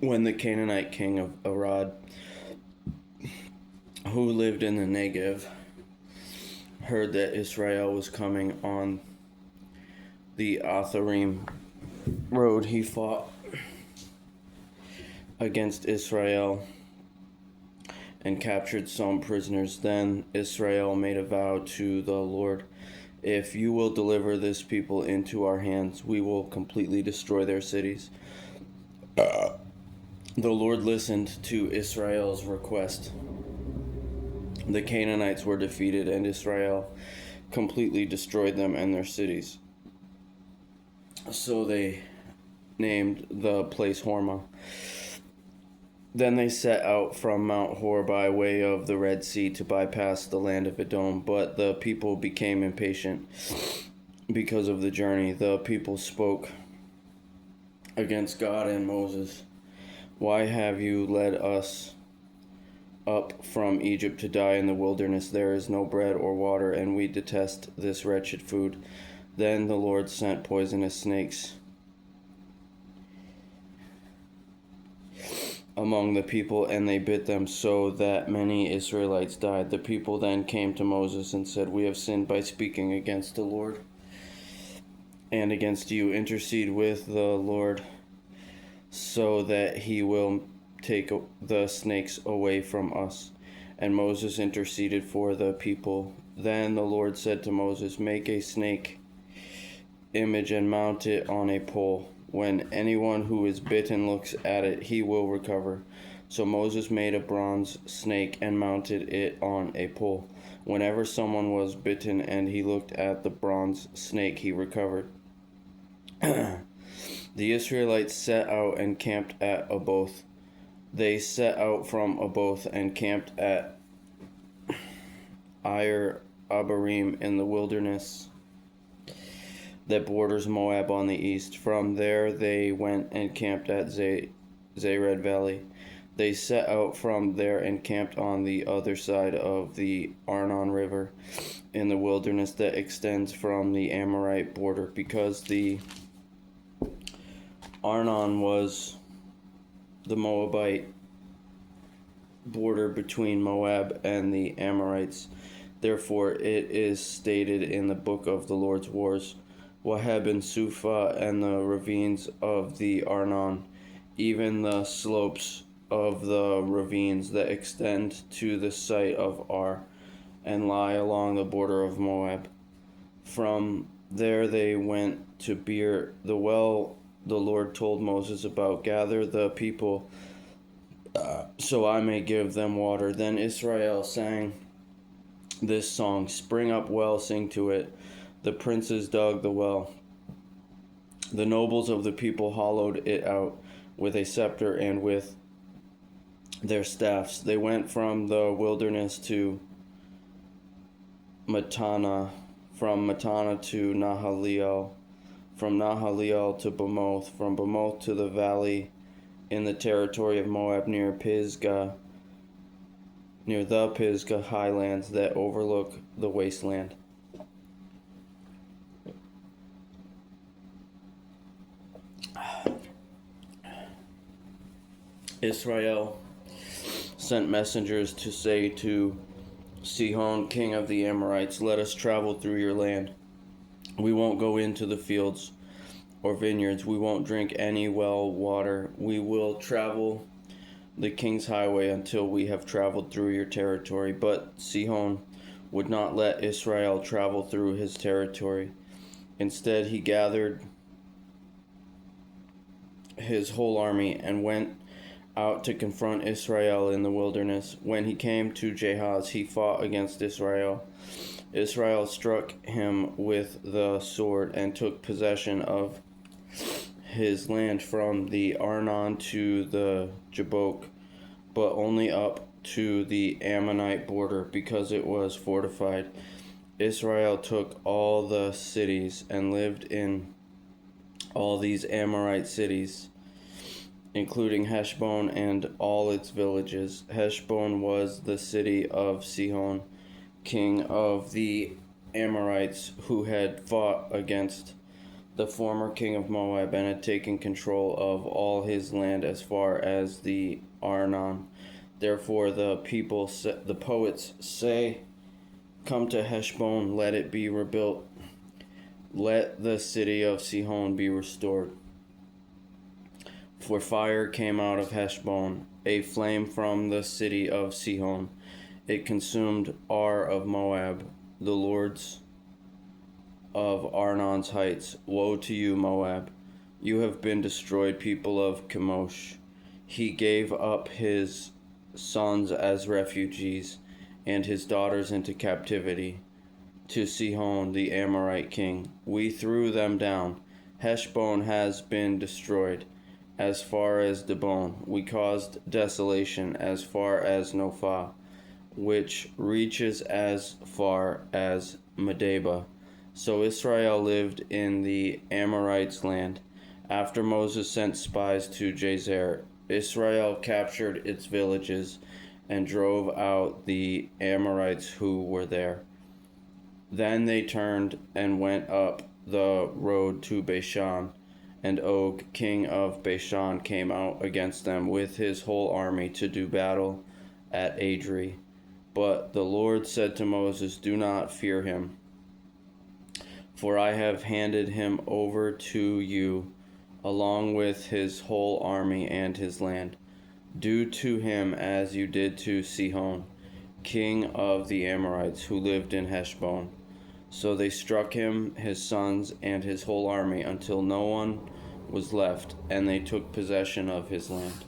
When the Canaanite king of Arad, who lived in the Negev, heard that Israel was coming on the Atharim road, he fought against Israel and captured some prisoners. Then Israel made a vow to the Lord, "If you will deliver this people into our hands, we will completely destroy their cities." The Lord listened to Israel's request. The Canaanites were defeated, and Israel completely destroyed them and their cities. So they named the place Hormah. Then they set out from Mount Hor by way of the Red Sea to bypass the land of Edom, but the people became impatient because of the journey. The people spoke against God and Moses. "Why have you led us up from Egypt to die in the wilderness? There is no bread or water, and we detest this wretched food." Then the Lord sent poisonous snakes among the people, and they bit them, so that many Israelites died. The people then came to Moses and said, "We have sinned by speaking against the Lord and against you. Intercede with the Lord so that he will take the snakes away from us." And Moses interceded for the people. Then the Lord said to Moses, "Make a snake image and mount it on a pole. When anyone who is bitten looks at it, he will recover." So Moses made a bronze snake and mounted it on a pole. Whenever someone was bitten and he looked at the bronze snake, he recovered. The Israelites set out and camped at Oboth. They set out from Oboth and camped at Ir Abarim in the wilderness that borders Moab on the east. From there they went and camped at Zered Valley. They set out from there and camped on the other side of the Arnon River in the wilderness that extends from the Amorite border, because the Arnon was the Moabite border between Moab and the Amorites. Therefore it is stated in the book of the Lord's wars, Waheb and Suphah and the ravines of the Arnon, even the slopes of the ravines that extend to the site of Ar and lie along the border of Moab. From there they went to Beer, the well the Lord told Moses about. "Gather the people so I may give them water." Then Israel sang this song, "Spring up well, sing to it. The princes dug the well. The nobles of the people hollowed it out with a scepter and with their staffs." They went from the wilderness to Mattanah, from Mattanah to Nahaliel, from Nahaliel to Bamoth, from Bamoth to the valley in the territory of Moab near Pisgah, near the Pisgah highlands that overlook the wasteland. Israel sent messengers to say to Sihon, king of the Amorites, "Let us travel through your land. We won't go into the fields or vineyards. We won't drink any well water. We will travel the king's highway until we have traveled through your territory." But Sihon would not let Israel travel through his territory. Instead, he gathered his whole army and went out to confront Israel in the wilderness. When he came to Jahaz, he fought against Israel. Israel struck him with the sword and took possession of his land from the Arnon to the Jabbok, but only up to the Ammonite border, because it was fortified. Israel took all the cities and lived in all these Amorite cities, including Heshbon and all its villages. Heshbon was the city of Sihon, king of the Amorites, who had fought against the former king of Moab, and had taken control of all his land as far as the Arnon. Therefore the poets say, "Come to Heshbon, let it be rebuilt. Let the city of Sihon be restored. For fire came out of Heshbon, a flame from the city of Sihon. It consumed Ar of Moab, the lords of Arnon's heights. Woe to you, Moab! You have been destroyed, people of Chemosh. He gave up his sons as refugees, and his daughters into captivity, to Sihon the Amorite king. We threw them down. Heshbon has been destroyed as far as Dibon. We caused desolation as far as Nophah, which reaches as far as Medeba. So Israel lived in the Amorites' land. After Moses sent spies to Jazer, Israel captured its villages and drove out the Amorites who were there. Then they turned and went up the road to Bashan, and Og, king of Bashan, came out against them with his whole army to do battle at Adri. But the Lord said to Moses, "Do not fear him, for I have handed him over to you, along with his whole army and his land. Do to him as you did to Sihon, king of the Amorites, who lived in Heshbon." So they struck him, his sons, and his whole army, until no one was left, and they took possession of his land.